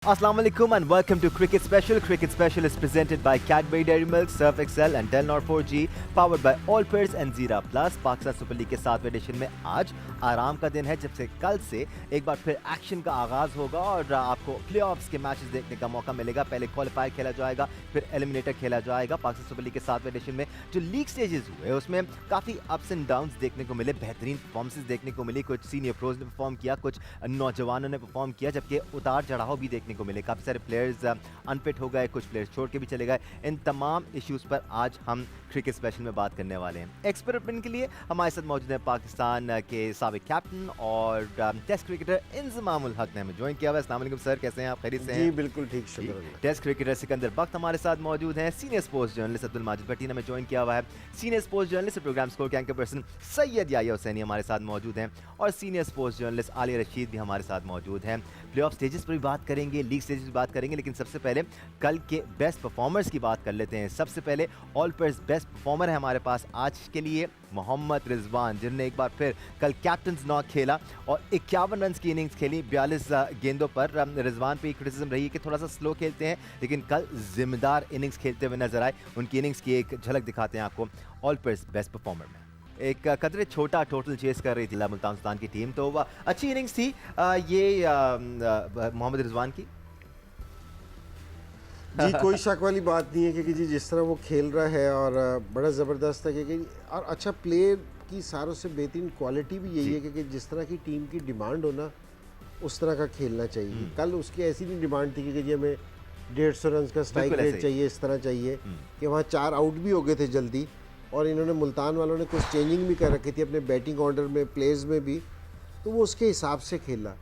Assalamu alaikum and welcome to Cricket Special. Cricket Special is presented by Cadbury Dairy Milk, Surf Excel and Telnor 4G, powered by Allpairs and Zira Plus. Pakistan super league के 7वें addition में आज आराम का दिन है, जब से कल से एक बार फिर एक्शन का आगाज होगा और आपको प्लेऑफ्स के मैचेस देखने का मौका मिलेगा। पहले क्वालिफायर खेला जाएगा, फिर एलिमिनेटर खेला जाएगा। पाकिस्तान सुपर लीग के 7वें एडिशन में जो लीग स्टेजेस हुए उसमें काफ़ी अप्स एंड डाउन्स देखने को मिले, बेहतरीन परफॉर्मेंसेस देखने को मिली। कुछ सीनियर प्रोज ने परफॉर्म किया, कुछ नौजवानों ने परफॉर्म किया, जबकि उतार चढ़ाव भी देखने को मिले। काफ़ी सारे प्लेयर्स अनफिट हो गए, कुछ प्लेयर्स छोड़ के भी चले गए। इन तमाम इश्यूज पर आज हम क्रिकेट स्पेशल में बात करने वाले हैं। एक्सपेरिमेंट के लिए हमारे साथ मौजूद है पाकिस्तान के साबिक कैप्टन और टेस्ट क्रिकेटर इंजमामुल हक ने हमें ज्वाइन किया हुआ है। अस्सलाम वालेकुम सर, कैसे हैं आप? खैरियत से हैं? जी बिल्कुल ठीक, शुक्र। टेस्ट क्रिकेटर सिकंदर बख्त हमारे साथ मौजूद हैं। Senior sports journalist Abdul Majid Bhatti ने हमें ज्वाइन किया हुआ है। Senior sports journalist program score के एंकर पर्सन सैयद याया हुसैनी हमारे साथ मौजूद हैं और senior sports journalist Aaliya Rasheed भी हमारे साथ मौजूद हैं। प्लेऑफ स्टेजेस पर भी बात करेंगे, लीग स्टेजेस पर बात करेंगे, लेकिन सबसे पहले कल के बेस्ट परफॉर्मर्स की बात कर लेते हैं। सबसे पहले ऑलपर्स बेस्ट परफॉर्मर है हमारे पास आज के लिए मोहम्मद रिजवान, जिन्होंने एक बार फिर कल कैप्टन्स नॉक खेला और 51 रन की इनिंग्स खेली 42 गेंदों पर। रिजवान पे क्रिटिसिज्म रही है कि थोड़ा सा स्लो खेलते हैं, लेकिन कल जिम्मेदार इनिंग्स खेलते हुए नजर आए। उनकी इनिंग्स की एक झलक दिखाते हैं आपको ऑलपर्स बेस्ट परफॉर्मर में। एक कदरे छोटा टोटल चेस कर रही थी मुल्तान सुल्तान की टीम, तो अच्छी इनिंग्स थी ये मोहम्मद रिजवान की। जी कोई शक वाली बात नहीं है कि जी जिस तरह वो खेल रहा है और बड़ा ज़बरदस्त है कि और अच्छा प्लेयर की सारों से बेहतरीन क्वालिटी भी यही है कि जिस तरह की टीम की डिमांड हो ना उस तरह का खेलना चाहिए। कल उसकी ऐसी नहीं डिमांड थी कि जी हमें 150 रन का स्ट्राइक रेट चाहिए, इस तरह चाहिए कि वहाँ 4 आउट भी हो गए थे जल्दी और इन्होंने मुल्तान वालों ने कुछ चेंजिंग भी कर रखी थी अपने बैटिंग ऑर्डर में, प्लेयर्स में भी, तो वो उसके हिसाब से खेला।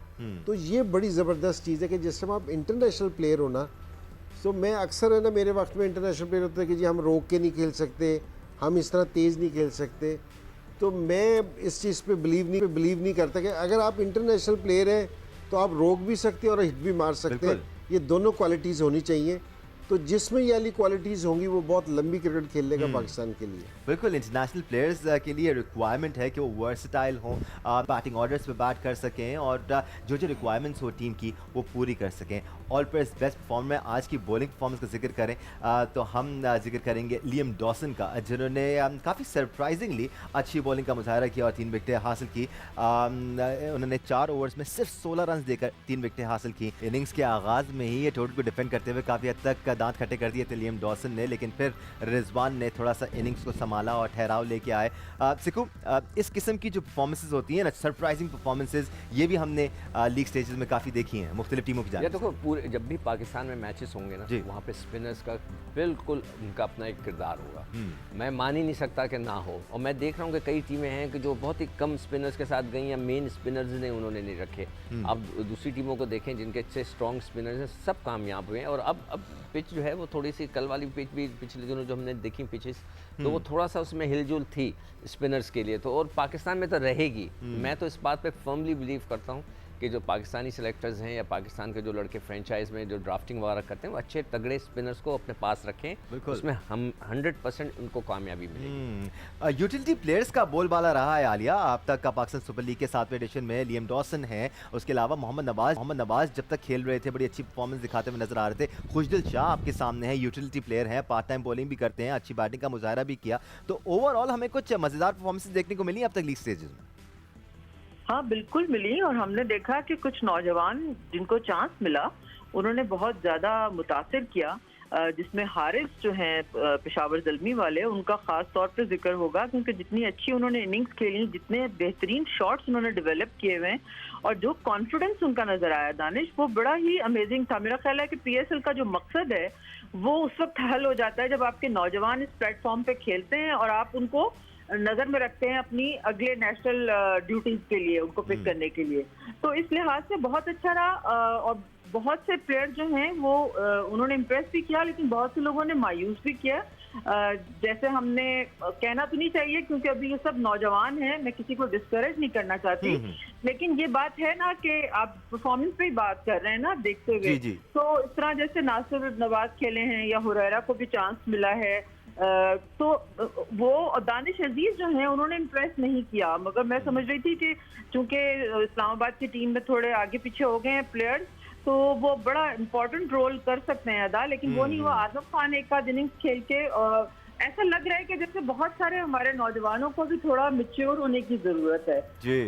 तो ये बड़ी ज़बरदस्त चीज़ है कि जिस समय आप इंटरनेशनल प्लेयर हो ना, तो मैं अक्सर है ना मेरे वक्त में इंटरनेशनल प्लेयर होता है कि जी हम रोक के नहीं खेल सकते, हम इस तरह तेज़ नहीं खेल सकते। तो मैं इस चीज़ पे बिलीव नहीं करता कि अगर आप इंटरनेशनल प्लेयर हैं तो आप रोक भी सकते हैं और हिट भी मार सकते हैं। ये दोनों क्वालिटीज़ होनी चाहिए। तो जिसमें ये वाली क्वालिटीज़ होंगी वो बहुत लंबी क्रिकेट खेलने का पाकिस्तान के लिए। बिल्कुल, इंटरनेशनल प्लेयर्स के लिए रिक्वायरमेंट है कि वो वर्सटाइल हों, बैटिंग ऑर्डर्स पे बैट कर सकें और जो जो रिक्वायरमेंट्स हो टीम की वो पूरी कर सकें। ऑल प्लेयर्स बेस्ट परफॉर्म में आज की बॉलिंग परफॉर्मेंस का जिक्र करें तो हम जिक्र करेंगे लियम डॉसन का, जिन्होंने काफ़ी सरप्राइजिंगली अच्छी बॉलिंग का मुजाहरा किया और 3 विकेटें हासिल की। उन्होंने 4 ओवर्स में सिर्फ 16 रन देकर 3 विकेटें हासिल की। इनिंग्स के आगाज़ में ही ये टोटल को डिफेंड करते हुए काफ़ी हद तक दांत खट्टे कर दिए थे लियम डॉसन ने, लेकिन फिर रिजवान ने थोड़ा सा इनिंग्स को संभाला और ठहराव लेके आए। सिकू, इस किस्म की जो परफॉर्मेंसेस होती हैं ना, सरप्राइजिंग परफॉर्मेंसेस, ये भी हमने लीग स्टेजेस में काफ़ी देखी हैं मुख्तलिफ टीमों की जानिब। देखो पूरे जब भी पाकिस्तान में मैचेस होंगे ना, वहाँ पे स्पिनर्स का बिल्कुल उनका अपना एक किरदार होगा। मैं मान ही नहीं सकता कि ना हो, और मैं देख रहा हूँ कि कई टीमें हैं कि जो बहुत ही कम स्पिनर्स के साथ गई या मेन स्पिनर्स ने उन्होंने नहीं रखे। अब दूसरी टीमों को देखें जिनके अच्छे स्ट्रॉन्ग स्पिनर्स हैं, सब कामयाब हुए हैं। और अब पिच जो है वो थोड़ी सी, कल वाली पिच भी पिछले दिनों जो हमने देखी पिचेस, तो वो थोड़ा सा उसमें हिलजुल थी स्पिनर्स के लिए, तो और पाकिस्तान में तो रहेगी। मैं तो इस बात पे फर्मली बिलीव करता हूँ कि जो पाकिस्तानी सेलेक्टर्स हैं या पाकिस्तान के जो लड़के फ्रेंचाइज में जो ड्राफ्टिंग वगैरह करते हैं वो अच्छे तगड़े स्पिनर्स को अपने पास रखें, उसमें हम 100% उनको कामयाबी मिलेगी। यूटिलिटी प्लेयर्स का बोलबाला रहा है आलिया अब तक का पाकिस्तान सुपर लीग के 7वें एडिशन में। लियम डॉसन है, उसके अलावा मोहम्मद नवाज जब तक खेल रहे थे बड़ी अच्छी परफॉर्मेंस दिखाते हुए नजर आ रहे थे। खुशदिल शाह आपके सामने है, यूटिलिटी प्लेयर है, पार्ट टाइम बॉलिंग भी करते हैं, अच्छी बैटिंग का मुजाहरा भी किया। तो ओवरऑल हमें कुछ मजेदार परफॉर्मेंसेस देखने को मिली अब तक लीग स्टेजेस में। हाँ बिल्कुल मिली, और हमने देखा कि कुछ नौजवान जिनको चांस मिला उन्होंने बहुत ज़्यादा मुतासिर किया, जिसमें हारिस जो हैं पेशावर ज़ल्मी वाले, उनका ख़ास तौर पे जिक्र होगा क्योंकि जितनी अच्छी उन्होंने इनिंग्स खेली, जितने बेहतरीन शॉट्स उन्होंने डेवलप किए हुए हैं और जो कॉन्फिडेंस उनका नज़र आया दानिश, वो बड़ा ही अमेजिंग था। मेरा ख्याल है कि PSL का जो मकसद है वो उस वक्त हल हो जाता है जब आपके नौजवान इस प्लेटफॉर्म पर खेलते हैं और आप उनको नजर में रखते हैं अपनी अगले नेशनल ड्यूटीज के लिए, उनको पिक करने के लिए। तो इस लिहाज से बहुत अच्छा रहा और बहुत से प्लेयर जो हैं वो उन्होंने इम्प्रेस भी किया, लेकिन बहुत से लोगों ने मायूस भी किया। जैसे हमने कहना तो नहीं चाहिए क्योंकि अभी ये सब नौजवान हैं, मैं किसी को डिस्करेज नहीं करना चाहती, लेकिन ये बात है ना कि आप परफॉर्मेंस पे ही बात कर रहे हैं ना देखते हुए। तो इस तरह जैसे नासिर नवाज खेले हैं या हुरैरा को भी चांस मिला है, तो वो दानिश अजीज जो हैं उन्होंने इम्प्रेस नहीं किया, मगर मैं समझ रही थी कि चूंकि इस्लामाबाद की टीम में थोड़े आगे पीछे हो गए हैं प्लेयर्स, तो वो बड़ा इम्पोर्टेंट रोल कर सकते हैं अदा, लेकिन वो नहीं हुआ। आजम खान एक आध इनिंग्स खेल के ऐसा लग रहा है कि जैसे बहुत सारे हमारे नौजवानों को भी थोड़ा मैच्योर होने की जरूरत है।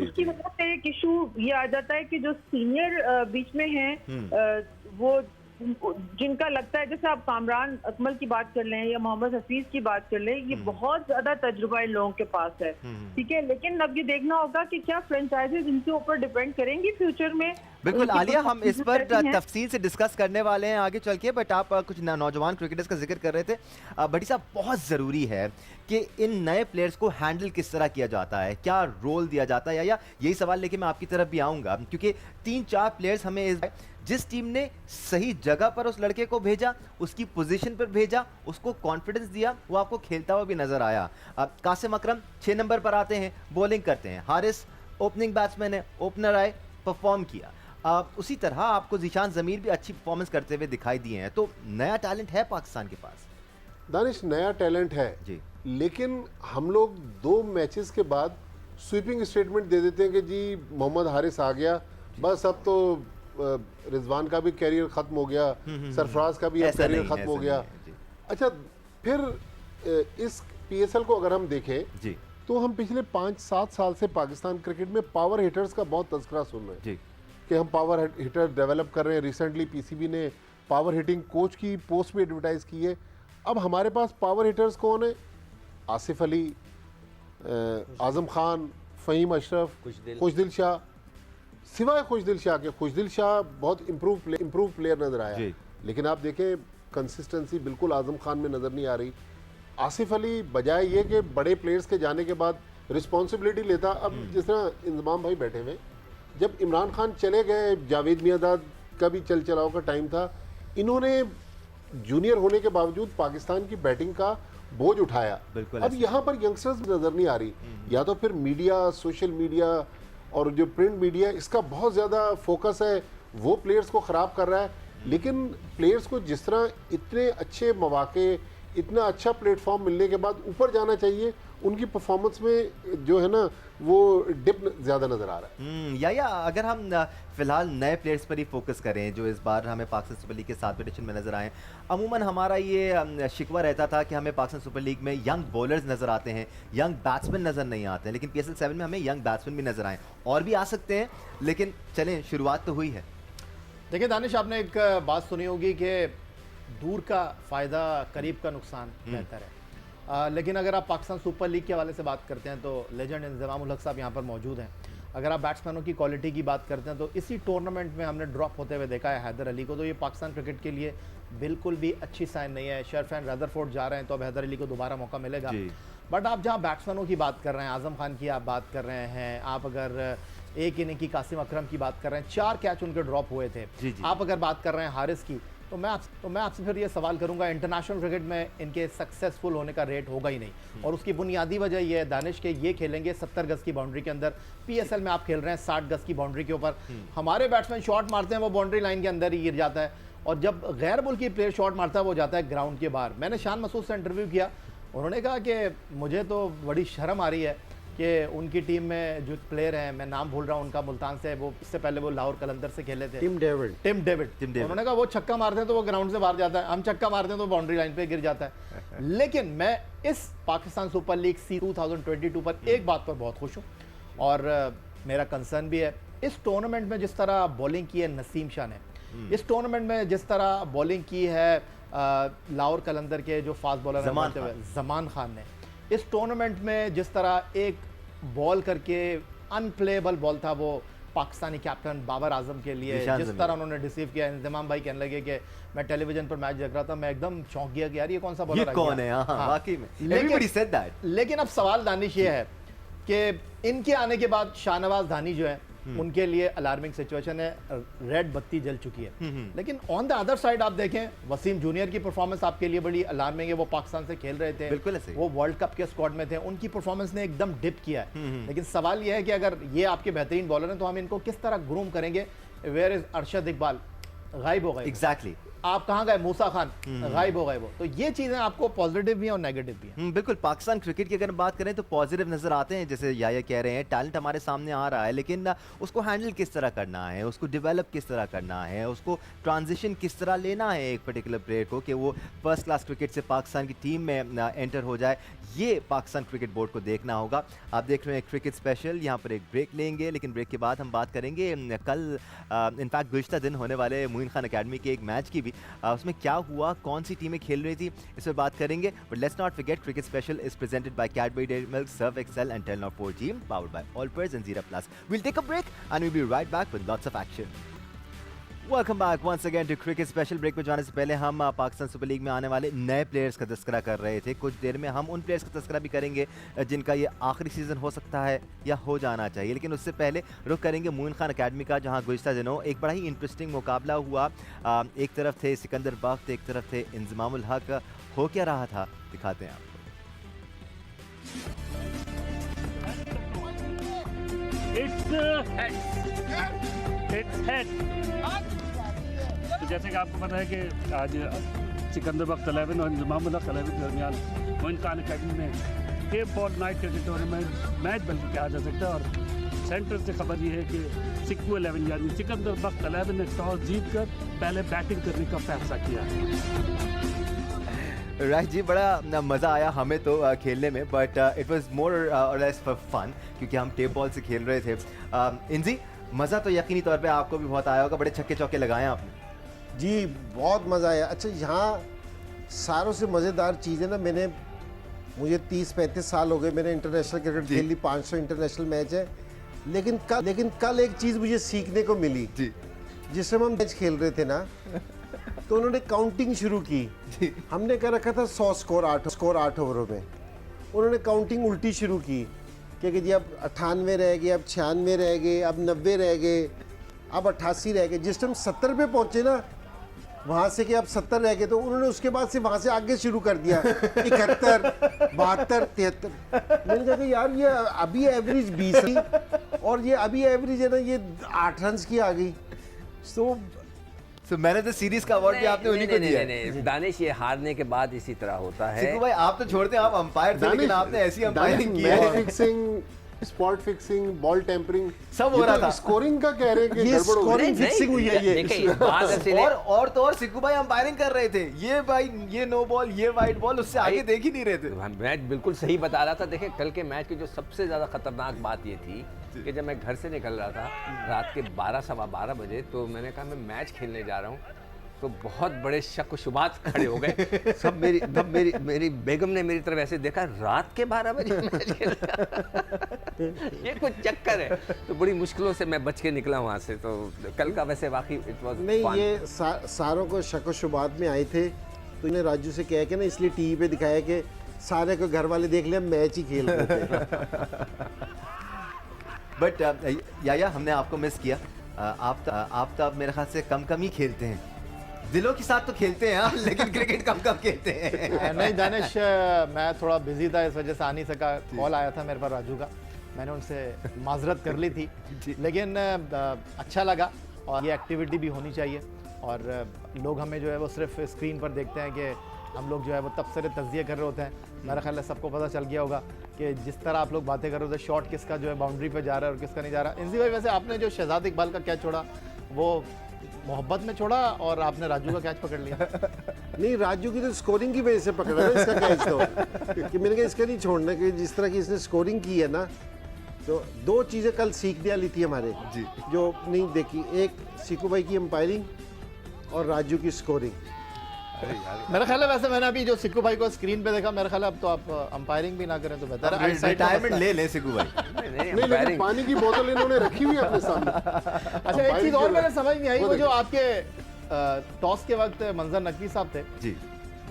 उसकी वजह से एक इशू ये आ जाता है कि जो सीनियर बीच में हैं वो जिनका लगता है, जैसे आप कामरान अकमल की बात कर लें या मोहम्मद हफीज की बात कर लें, ये बहुत ज्यादा तजुर्बा इन लोगों के पास है, ठीक है। लेकिन अब ये देखना होगा कि क्या फ्रेंचाइजीज इनके ऊपर डिपेंड करेंगी फ्यूचर में। बिल्कुल आलिया, हम इस पर तफसील से डिस्कस करने वाले हैं आगे चल के, बट आप कुछ नौजवान क्रिकेटर्स का जिक्र कर रहे थे। भट्टी साहब, बहुत ज़रूरी है कि इन नए प्लेयर्स को हैंडल किस तरह किया जाता है, क्या रोल दिया जाता है, या यही सवाल लेके मैं आपकी तरफ भी आऊँगा, क्योंकि 3-4 प्लेयर्स हमें जिस टीम ने सही जगह पर उस लड़के को भेजा, उसकी पोजीशन पर भेजा, उसको कॉन्फिडेंस दिया, वो आपको खेलता हुआ भी नजर आया। कासिम अकरम 6 नंबर पर आते हैं, बॉलिंग करते हैं। हारिस ओपनिंग बैट्समैन है, ओपनर आए, परफॉर्म किया। उसी तरह आपको ज़ीशान ज़मीर भी अच्छी परफॉर्मेंस करते हुए दिखाई दिए हैं। तो नया टैलेंट है पाकिस्तान के पास। दानिश, नया टैलेंट है जी, लेकिन हम लोग 2 मैचेस के बाद स्वीपिंग स्टेटमेंट दे देते हैं कि जी मोहम्मद हारिस आ गया, बस अब तो रिजवान का भी कैरियर खत्म हो गया, सरफराज का भी अब कैरियर खत्म हो गया। अच्छा, फिर इस पीएसएल को अगर हम देखें जी, तो हम पिछले 5-7 साल से पाकिस्तान क्रिकेट में पावर हिटर्स का बहुत तज़किरा सुन रहे हैं जी, कि हम पावर हिटर डेवलप कर रहे हैं। रिसेंटली पीसीबी ने पावर हिटिंग कोच की पोस्ट भी एडवर्टाइज की है। अब हमारे पास पावर हिटर्स कौन है? आसिफ अली, आजम खान, फ़हीम अशरफ, खुशदिल शाह। सिवाय खुशदिल शाह के, खुशदिल शाह बहुत इम्प्रूव प्लेयर नज़र आया, लेकिन आप देखें कंसिस्टेंसी बिल्कुल आजम खान में नज़र नहीं आ रही। आसिफ अली बजाय ये कि बड़े प्लेयर्स के जाने के बाद रिस्पॉन्सिबिलिटी लेता, अब जिस तरह इंजमाम भाई बैठे हुए, जब इमरान खान चले गए, जावेद मियांदाद का भी चल चलाव का टाइम था, इन्होंने जूनियर होने के बावजूद पाकिस्तान की बैटिंग का बोझ उठाया। अब यहाँ पर यंगस्टर्स नज़र नहीं आ रही, या तो फिर मीडिया, सोशल मीडिया और जो प्रिंट मीडिया, इसका बहुत ज़्यादा फोकस है, वो प्लेयर्स को ख़राब कर रहा है। लेकिन प्लेयर्स को जिस तरह इतने अच्छे मौके, इतना अच्छा प्लेटफॉर्म मिलने के बाद ऊपर जाना चाहिए, उनकी परफॉर्मेंस में जो है ना वो डिप ज़्यादा नज़र आ रहा है। या अगर हम फिलहाल नए प्लेयर्स पर ही फोकस करें जो इस बार हमें पाकिस्तान सुपर लीग के 7वें एडिशन में नज़र आए। अमूमन हमारा ये शिकवा रहता था कि हमें पाकिस्तान सुपर लीग में यंग बॉलर्स नज़र आते हैं, यंग बैट्समैन नज़र नहीं आते हैं, लेकिन PSL 7 में हमें यंग बैट्समैन भी नज़र आए, और भी आ सकते हैं, लेकिन चलें शुरुआत तो हुई है। देखिए दानिश, आपने एक बात सुनी होगी कि दूर का फ़ायदा करीब का नुकसान बेहतर है। लेकिन अगर आप पाकिस्तान सुपर लीग के हवाले से बात करते हैं तो लेजेंड इंजमामुल हक साहब यहाँ पर मौजूद हैं। अगर आप बैट्समैनों की क्वालिटी की बात करते हैं तो इसी टूर्नामेंट में हमने ड्रॉप होते हुए देखा है हैदर अली को, तो ये पाकिस्तान क्रिकेट के लिए बिल्कुल भी अच्छी साइन नहीं है। शरफैन रदरफोर्ड जा रहे हैं तो अब हैदर अली को दोबारा मौका मिलेगा। बट आप जहाँ बैट्समैनों की बात कर रहे हैं, आजम खान की आप बात कर रहे हैं, आप अगर एक इनिंग की कासिम अकरम की बात कर रहे हैं, 4 कैच उनके ड्रॉप हुए थे। आप अगर बात कर रहे हैं हारिस की, तो मैं आपसे फिर ये सवाल करूंगा, इंटरनेशनल क्रिकेट में इनके सक्सेसफुल होने का रेट होगा ही नहीं, और उसकी बुनियादी वजह ये है दानिश के ये खेलेंगे 70 गज की बाउंड्री के अंदर। PSL में आप खेल रहे हैं 60 गज की बाउंड्री के ऊपर। हमारे बैट्समैन शॉट मारते हैं वो बाउंड्री लाइन के अंदर ही गिर जाता है, और जब गैर मुल्की प्लेयर शॉट मारता है वो जाता है ग्राउंड के बाहर। मैंने शान मसूद से इंटरव्यू किया, उन्होंने कहा कि मुझे तो बड़ी शर्म आ रही है कि उनकी टीम में जो प्लेयर हैं, मैं नाम भूल रहा हूँ उनका, मुल्तान से, वो इससे पहले वो लाहौर कलंदर से खेले थे, टिम डेविड। उन्होंने कहा वो छक्का मारते हैं तो वो ग्राउंड से बाहर जाता है, हम छक्का मारते हैं तो बाउंड्री लाइन पे गिर जाता है। लेकिन मैं इस पाकिस्तान सुपर लीग 2022 पर एक बात पर बहुत खुश हूँ, और मेरा कंसर्न भी है। इस टूर्नामेंट में जिस तरह बॉलिंग की है नसीम शाह ने, इस टूर्नामेंट में जिस तरह बॉलिंग की है लाहौर कलंदर के जो फास्ट बॉलर जमान खान ने, इस टूर्नामेंट में जिस तरह एक बॉल करके अनप्लेएबल बॉल था वो पाकिस्तानी कैप्टन बाबर आजम के लिए, जिस तरह उन्होंने डिसीव किया। इंतमाम भाई कहने लगे कि मैं टेलीविजन पर मैच देख रहा था, मैं एकदम चौंक गया कि यार ये कौन सा बॉलर है, कौन है। वाकई में एवरीबॉडी सेड दैट। लेकिन अब सवाल दानिश ये है कि इनके आने के बाद शाहनवाज धानी जो है उनके लिए अलार्मिंग सिचुएशन है, रेड बत्ती जल चुकी है। लेकिन ऑन द अदर साइड आप देखें, वसीम जूनियर की परफॉर्मेंस आपके लिए बड़ी अलार्मिंग है। वो पाकिस्तान से खेल रहे थे, बिल्कुल ऐसे, वो वर्ल्ड कप के स्क्वाड में थे, उनकी परफॉर्मेंस ने एकदम डिप किया है। लेकिन सवाल यह है कि अगर ये आपके बेहतरीन बॉलर हैं तो हम इनको किस तरह ग्रूम करेंगे। वेयर इज अरशद इकबाल, गायब हो गए। एग्जैक्टली। आप कहाँ गए, मूसा खान गायब हो गए वो। तो ये चीजें आपको पॉजिटिव भी हैं और नेगेटिव भी हैं। बिल्कुल। पाकिस्तान क्रिकेट की अगर बात करें तो पॉजिटिव नजर आते हैं, जैसे याया कह रहे हैं टैलेंट हमारे सामने आ रहा है, लेकिन उसको हैंडल किस तरह करना है, उसको डेवलप किस तरह करना है, उसको ट्रांजिशन किस तरह लेना है एक पर्टिकुलर प्लेयर को कि वो फर्स्ट क्लास क्रिकेट से पाकिस्तान की टीम में एंटर हो जाए, ये पाकिस्तान क्रिकेट बोर्ड को देखना होगा। आप देख रहे हैं क्रिकेट स्पेशल, यहाँ पर एक ब्रेक लेंगे, लेकिन ब्रेक के बाद हम बात करेंगे कल इनफैक्ट गुज़िश्ता दिन होने वाले मोइन खान अकेडमी के एक मैच की भी, उसमें क्या हुआ, कौन सी टीमें खेल रही थी, इस पर बात करेंगे। But let's not forget cricket special is presented by Cadbury Dairy Milk, Surf Excel and Telenor 4G, powered by Allbirds and Zira Plus. We'll take a break and we'll be right back with lots of action. Welcome back once again to cricket special. Break में जाने से पहले हम Pakistan super league में आने वाले नए players का तस्करा कर रहे थे। कुछ देर में हम उन प्लेयर्स का तस्करा भी करेंगे जिनका ये आखिरी सीज़न हो सकता है या हो जाना चाहिए, लेकिन उससे पहले रुख करेंगे मोइन खान अकेडमी का, जहां गुज़िश्ता दिनों एक बड़ा ही इंटरेस्टिंग मुकाबला हुआ। एक तरफ थे सिकंदर बख्त, एक तरफ थे इंजमामुल हक। हो क्या रहा था दिखाते हैं आपको। It's head. तो जैसे कि आपको पता है कि आज सिकंदर बख्त 11 और इंजमामुल हक 11 के दरमियान मोइन खान अकेडमी में tape ball night cricket tournament match बल्कि कहा जा सकता है। और सेंटर से खबर ये है कि सिक्कू 11 यानी सिकंदर बख्त 11 ने टॉस जीतकर पहले बैटिंग करने का फैसला किया है। राइट जी, बड़ा मज़ा आया हमें तो खेलने में, बट इट वाज मोर और लेस फॉर फन, क्योंकि हम टेप बॉल से खेल रहे थे। इंजी, मज़ा तो यकीनी तौर पे आपको भी बहुत आया होगा, बड़े छक्के चौके लगाए हैं आपने। जी बहुत मज़ा आया। अच्छा, यहाँ सारों से मज़ेदार चीज़ है ना, मुझे 30-35 साल हो गए, मैंने इंटरनेशनल क्रिकेट खेल ली, 500 इंटरनेशनल मैच है, लेकिन कल एक चीज़ मुझे सीखने को मिली जी। जिस समय हम मैच खेल रहे थे ना, तो उन्होंने काउंटिंग शुरू की। हमने कर रखा था 100 स्कोर 8 ओवरों में, उन्होंने काउंटिंग उल्टी शुरू की कि जी अब 98 रह गए, अब 96 रह गए, अब 90 रह गए, अब 88 रह गए। जिस टाइम 70 पे पहुंचे ना, वहाँ से कि अब 70 रह गए, तो उन्होंने उसके बाद से वहाँ से आगे शुरू कर दिया 71, 72, 73। मैंने कहा कि यार ये अभी एवरेज 20 थी और ये अभी एवरेज है ना ये 8 रन की आ गई। So मैंने तो सीरीज का अवार्ड भी आपने उन्हीं को दिया। नहीं, दानिश, ये हारने के बाद इसी तरह होता है। सिक्कू भाई, आप तो छोड़ते हैं, आप अंपायर थे, लेकिन आपने ऐसी अंपायरिंग की मैच है। Fixing, spot fixing, ball tampering सब हो रहा था। स्कोरिंग का कह रहे हैं कि ये गड़बड़ हो गई। स्कोरिंग फिक्सिंग हुई है ये। देखिए, बात ऐसी नहीं- और तो और सिक्कू भाई अंपायरिंग कर रहे थे, ये भाई ये नो बॉल, ये वाइट बॉल, उससे आगे देख ही नहीं रहे थे। मैच बिल्कुल सही बता रहा था। देखिए, कल के मैच की जो सबसे ज़्यादा खतरनाक बात ये थी कि जब मैं घर से निकल रहा था रात के 12 सवा 12 बजे, तो मैंने कहा मैं मैच खेलने जा रहा हूँ, तो बहुत बड़े शक शुबात खड़े हो गए सब। मेरी बेगम ने मेरी तरफ ऐसे देखा, रात के 12 बजे मैच खेल ये कुछ चक्कर है। तो बड़ी मुश्किलों से मैं बच के निकला वहाँ से। तो कल का वैसे वाकई इट वाज नहीं, ये सारों को शक व शुबात में आए थे, तो इन्हें राजू से कह के ना इसलिए टीवी पे दिखाया कि सारे को घर वाले देख लिया मैच ही खेल रहे थे। बट याया, हमने आपको मिस किया। आप तो अब मेरे ख्याल से कम ही खेलते हैं, दिलों के साथ तो खेलते हैं हाँ, लेकिन क्रिकेट कम खेलते हैं। नहीं दानिश, मैं थोड़ा बिजी था, इस वजह से आ नहीं सका। कॉल आया था मेरे पास राजू का, मैंने उनसे माजरत कर ली थी, लेकिन अच्छा लगा। और ये एक्टिविटी भी होनी चाहिए। और लोग हमें जो है वो सिर्फ स्क्रीन पर देखते हैं कि हम लोग जो है वो तबसरे तज्जिए कर रहे होते हैं। मेरा ख्याल है सबको पता चल गया होगा कि जिस तरह आप लोग बातें कर रहे थे, शॉट किसका जो है बाउंड्री पे जा रहा है और किसका नहीं जा रहा। इंजी भाई, वैसे आपने जो शहजाद इकबाल का कैच छोड़ा वो मोहब्बत में छोड़ा और आपने राजू का कैच पकड़ लिया। नहीं, राजू की तो स्कोरिंग की वजह से पकड़ा ना इसका कैच, तो कि मैंने कहा इसका नहीं छोड़ना, कि जिस तरह की इसने स्कोरिंग की है ना, तो दो चीज़ें कल सीखने वाली थी हमारे जी, जो नहीं देखी। एक सिक्कू भाई की अंपायरिंग और राजू की स्कोरिंग। मेरा ख्याल है वैसे मैंने अभी जो सिक्कू भाई को स्क्रीन पे देखा, मेरा ख्याल है अब तो आप अंपायरिंग भी ना करें तो बेहतर है। रिटायरमेंट ले लें सिक्कू भाई। नहीं, लेकिन पानी की बोतल इन्होंने रखी हुई है अपने सामने। अच्छा, एक चीज और मेरे समझ नहीं आई, वो जो आपके टॉस के वक्त मंजर नकवी साहब थे जी,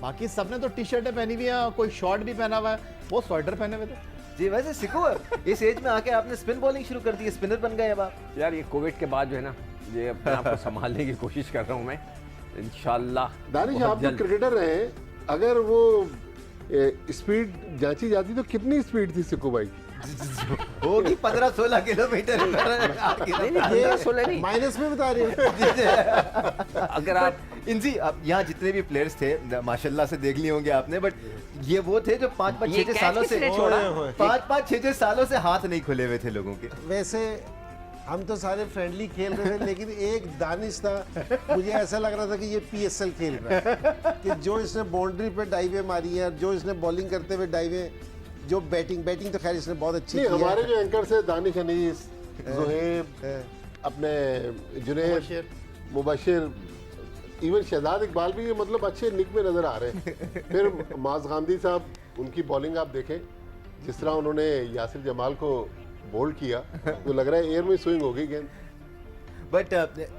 बाकी सबने तो टी शर्टें पहनी हुई हैं, कोई शॉर्ट भी पहना हुआ है, वो स्वेटर पहने हुए थे। जी वैसे सिक्कू, इस एज में आके आपने स्पिन बॉलिंग शुरू कर दी, स्पिनर बन गए अब आप। यार, ये कोविड के बाद जो है ना, ये अपने आप को संभालने की कोशिश कर रहा हूँ मैं, इंशाल्लाह। दानिश, आप जो क्रिकेटर रहे हैं, अगर वो स्पीड जांची जाती तो कितनी स्पीड थी सिक्कू भाई की? होगी 15-16 किलोमीटर। नहीं, 15-16 नहीं। माइनस में बता रही हूँ। अगर आप इनजी अब यहाँ जितने भी प्लेयर्स थे माशाल्लाह से देख लिए होंगे आपने, बट ये वो थे जो 5-5 ये 6-6 catch सालों से किसने छोड़ा? 5-5 6-6 सालों से हाथ नहीं खुले हुए थे लोगों के। वैसे हम तो सारे फ्रेंडली खेल रहे थे, लेकिन एक दानिश था, मुझे ऐसा लग रहा था कि ये PSL खेल रहा है, कि जो इसने बाउंड्री पे डाइवें मारी है, जो इसने बॉलिंग करते हुए डाइवें, जो बैटिंग तो खैर इसने बहुत अच्छी नहीं, की है। हमारे जो एंकर से दानिश अनीस, जोहेब, अपने जुनैद, मुबशिर, इवन शहजाद इकबाल भी मतलब अच्छे निक में नजर आ रहे हैं। फिर माज गांधी साहब, उनकी बॉलिंग आप देखें, जिस तरह उन्होंने यासिर जमाल को बोल्ड किया, तो लग रहा है एयर में स्विंग होगी गेंद। बट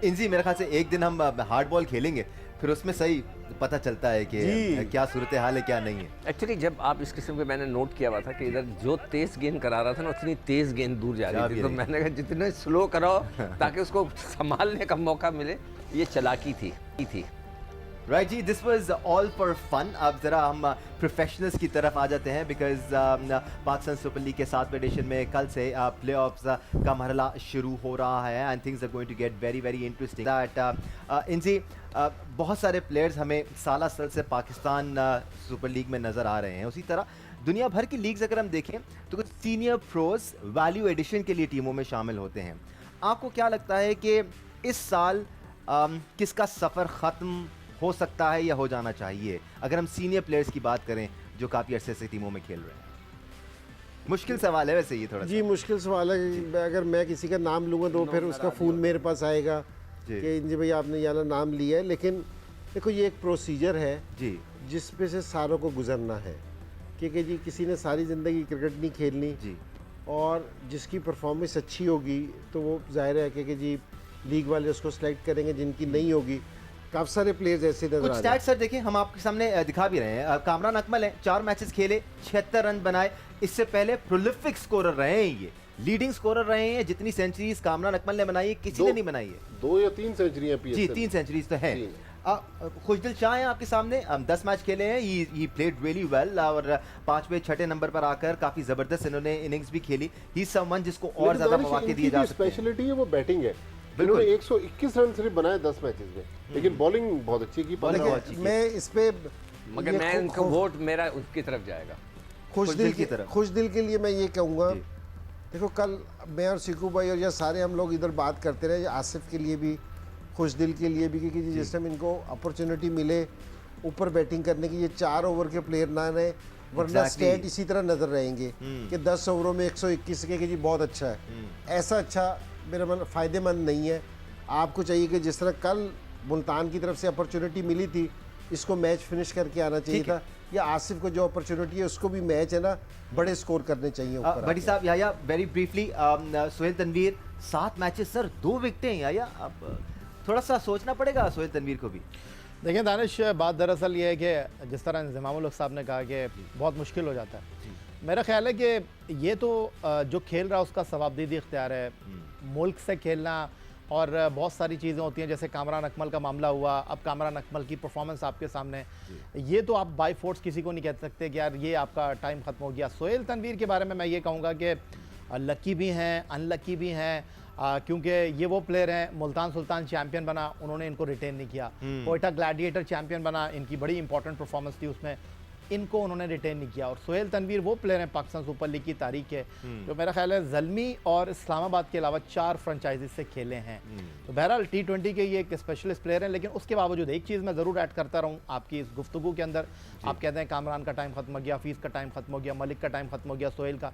इनजी मेरे ख्याल से एक दिन हम हार्ड बॉल खेलेंगे, फिर उसमें सही पता चलता है कि क्या सूरत हाल है क्या नहीं है। एक्चुअली जब आप इस किस्म के मैंने नोट किया हुआ था कि इधर जो तेज गेंद करा रहा था ना, उतनी तेज गेंद दूर जा रही थी, तो मैंने कहा जितने स्लो कराओ ताकि उसको संभालने का मौका मिले, ये चालाकी थी। राइट जी, this was all for fun. अब जरा हम प्रोफेशनल्स की तरफ आ जाते हैं, बिकॉज पाकिस्तान सुपर लीग के 7वें एडिशन में कल से प्लेऑफ्स का मरहला शुरू हो रहा है and things are going to get very very interesting. That इनजी बहुत सारे प्लेयर्स हमें साल से पाकिस्तान सुपर लीग में नज़र आ रहे हैं। उसी तरह दुनिया भर की लीग्स अगर हम देखें तो कुछ सीनियर प्रोज वैल्यू एडिशन के लिए टीमों में शामिल होते हैं। आपको क्या लगता है कि इस साल किसका सफ़र ख़त्म हो सकता है या हो जाना चाहिए, अगर हम सीनियर प्लेयर्स की बात करें जो काफ़ी अरसे से टीमों में खेल रहे हैं? मुश्किल सवाल है वैसे ये थोड़ा जी, मुश्किल सवाल है। अगर मैं किसी का नाम लूँगा तो फिर उसका फ़ोन मेरे पास आएगा कि जी भाई आपने यार नाम लिया है, लेकिन देखो ये एक प्रोसीजर है जी जिस पे से सारों को गुजरना है, क्योंकि जी किसी ने सारी ज़िंदगी क्रिकेट नहीं खेलनी जी, और जिसकी परफॉर्मेंस अच्छी होगी तो वो जाहिर है कि जी लीग वाले उसको सेलेक्ट करेंगे, जिनकी नहीं होगी काफ़ी सारे प्लेयर्स ऐसे नजर कुछ आ रहे स्टैट्स सर देखिए हम आपके सामने दिखा भी रहे हैं। कामरान अकमल हैं, 4 मैचेस खेले, 76 रन बनाए। इससे पहले प्रोलिफिक स्कोरर रहे हैं, ये लीडिंग स्कोरर रहे हैं। जितनी सेंचुरीज कामरान अकमल ने बनाई है किसी ने नहीं बनाई है। 2 या 3 सेंचुरियां जी 3 सेंचुरीज तो है। खुशदिल शाह हैं आपके सामने, 10 मैच खेले हैं, ही प्लेड रियली वेल और 5वें-6ठे नंबर पर आकर काफी जबरदस्त इन्होंने इनिंग्स भी खेली। ही समवन जिसको और ज्यादा मौके दिए जा सकते हैं। स्पेशलिटी है वो बैटिंग है। इन्होंने 121 रन सिर्फ बनाए 10 मैचेस में, लेकिन बॉलिंग बहुत अच्छी की। मैं इस पे मगर मैं इनका वोट मेरा उसकी तरफ जाएगा, खुशदिल की तरफ। खुशदिल के लिए मैं ये कहूँगा, देखो कल मैं और सिकू भाई और ये सारे हम लोग इधर बात करते रहे, आसिफ के लिए भी खुशदिल के लिए भी, क्योंकि जिस टाइम इनको अपॉर्चुनिटी मिले ऊपर बैटिंग करने की, ये 4 ओवर के प्लेयर ना रहे, वरना स्टेट इसी तरह नजर रहेंगे कि 10 ओवरों में 121 के जी बहुत अच्छा है। ऐसा अच्छा मेरा मन फ़ायदेमंद नहीं है। आपको चाहिए कि जिस तरह कल मुल्तान की तरफ से अपॉर्चुनिटी मिली थी, इसको मैच फिनिश करके आना चाहिए था, या आसिफ को जो अपॉर्चुनिटी है उसको भी मैच है ना बड़े स्कोर करने चाहिए ऊपर। बड़ी साहब या very briefly Sohail Tanvir 7 matches सर 2 विकेटें या अब थोड़ा सा सोचना पड़ेगा सोहेल तनवीर को भी। देखिए दानिश, बात दरअसल ये है कि जिस तरह इंज़मामुल हक साहब ने कहा कि बहुत मुश्किल हो जाता है, मेरा ख्याल है कि ये तो जो खेल रहा है उसका सवाबदीदी इख्तियार है। मुल्क से खेलना और बहुत सारी चीज़ें होती हैं, जैसे कामरान अकमल का मामला हुआ, अब कामरान अकमल की परफॉर्मेंस आपके सामने, ये तो आप बाय फोर्स किसी को नहीं कह सकते कि यार ये आपका टाइम ख़त्म हो गया। सोहेल तनवीर के बारे में मैं ये कहूँगा कि लकी भी हैं, अनलकी भी हैं, क्योंकि ये वो प्लेयर हैं, मुल्तान सुल्तान चैंपियन बना, उन्होंने इनको रिटेन नहीं किया। कोयटा ग्लैडिएटर चैंपियन बना, इनकी बड़ी इंपॉर्टेंट परफॉर्मेंस थी उसमें, इनको उन्होंने रिटेन नहीं किया। और सोहेल तनवीर वो प्लेयर हैं पाकिस्तान सुपर लीग की तारीख के जो मेरा ख्याल है ज़ल्मी और इस्लामाबाद के अलावा 4 फ्रेंचाइजीज से खेले हैं। तो बहरहाल T20 के ये एक स्पेशलिस्ट प्लेयर हैं। लेकिन उसके बावजूद एक चीज़ मैं ज़रूर ऐड करता रहूँ आपकी इस गुफ्तगू के अंदर, आप कहते हैं कामरान का टाइम ख़त्म हो गया, हफीज़ का टाइम ख़त्म हो गया, मलिक का टाइम ख़त्म हो गया, सोहेल का।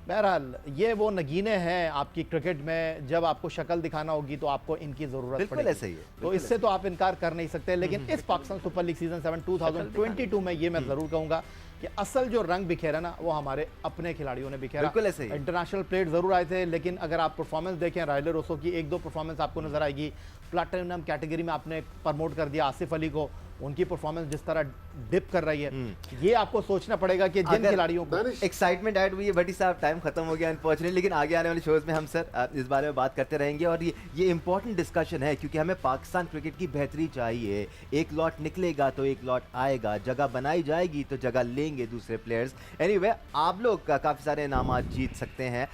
बहरहाल ये वो नगीने हैं आपकी क्रिकेट में, जब आपको शक्ल दिखाना होगी तो आपको इनकी ज़रूरत पड़ेगी। तो इससे तो आप इनकार कर नहीं सकते। लेकिन इस पाकिस्तान सुपर लीग सीजन 7 2022 में ये मैं ज़रूर कहूँगा कि असल जो रंग बिखेरा ना वो हमारे अपने खिलाड़ियों ने बिखेरा। इंटरनेशनल प्लेयर जरूर आए थे, लेकिन अगर आप परफॉर्मेंस देखें, राइले रोसो की 1-2 परफॉर्मेंस आपको नजर आएगी। प्लैटिनम कैटेगरी में आपने प्रमोट कर दिया आसिफ अली को, उनकी परफॉर्मेंस जिस तरह डिप कर रही है, ये आपको सोचना पड़ेगा कि जिन खिलाड़ियों को एक्साइटमेंट ऐड हुई है। भट्टी साहब टाइम खत्म हो गया अनफॉर्चुनेटली, लेकिन आगे आने वाले शोज में हम सर इस बारे में बात करते रहेंगे। और ये इंपॉर्टेंट डिस्कशन है, क्योंकि हमें पाकिस्तान क्रिकेट की बेहतरी चाहिए। एक लॉट निकलेगा तो एक लॉट आएगा, जगह बनाई जाएगी तो जगह लेंगे। हराएंगे दूसरे प्लेयर्स। एनीवे आप लोग काफ़ी सारे इनाम जीत सकते हैं।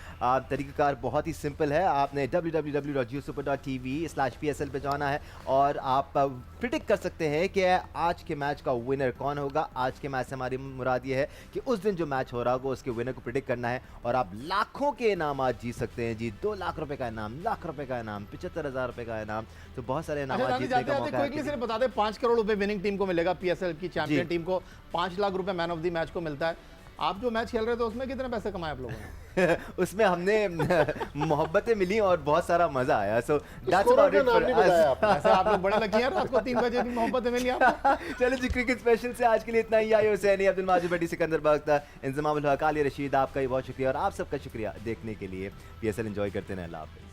तरीक़ाकार बहुत ही सिंपल है, आपने www.jiosuper.tv/PSL पे जाना है और आप प्रिडिक्ट कर सकते हैं कि आज के मैच का विनर कौन होगा। आज के मैच से हमारी मुराद ये है कि उस दिन जो मैच हो रहा होगा उसके विनर को प्रिडिक्ट करना है और आप लाखों के इनाम जीत सकते हैं जी। 2 लाख रुपए का इनाम, लाख रुपए का इनाम, 75,000 रुपए का इनाम, तो बहुत सारे इनाम जीतने का मौका क्विकली से बता दें 5 करोड़ रुपए विनिंग टीम को मिलेगा, पीएसएल की चैंपियन टीम को 5 लाख रुपए मैन ऑफ द मैच को मिलता है। आप जो मैच खेल रहे थे उसमें कितने पैसे कमाए आप लोगों ने? उसमें हमने मोहब्बतें मिली और बहुत सारा मजा आया। सो दैट्स स्कोरर अबाउट का इट नाम फॉर नहीं बताया अस। आपने। ऐसे आप लोग बड़े लकी हैं, रात को 3 बजे भी मोहब्बतें मिली आपको। चलो जी, क्रिकेट स्पेशल से आज के लिए इतना ही। आयो हुसैनी, अब्दुल माजिद भट्टी, सिकंदर बख्त, इंजमामुल हक, आली रशीद, आपका ही बहुत शुक्रिया और आप सबका शुक्रिया देखने के लिए। पीएसएल एंजॉय करते रहें। अल्लाह हाफ़िज़।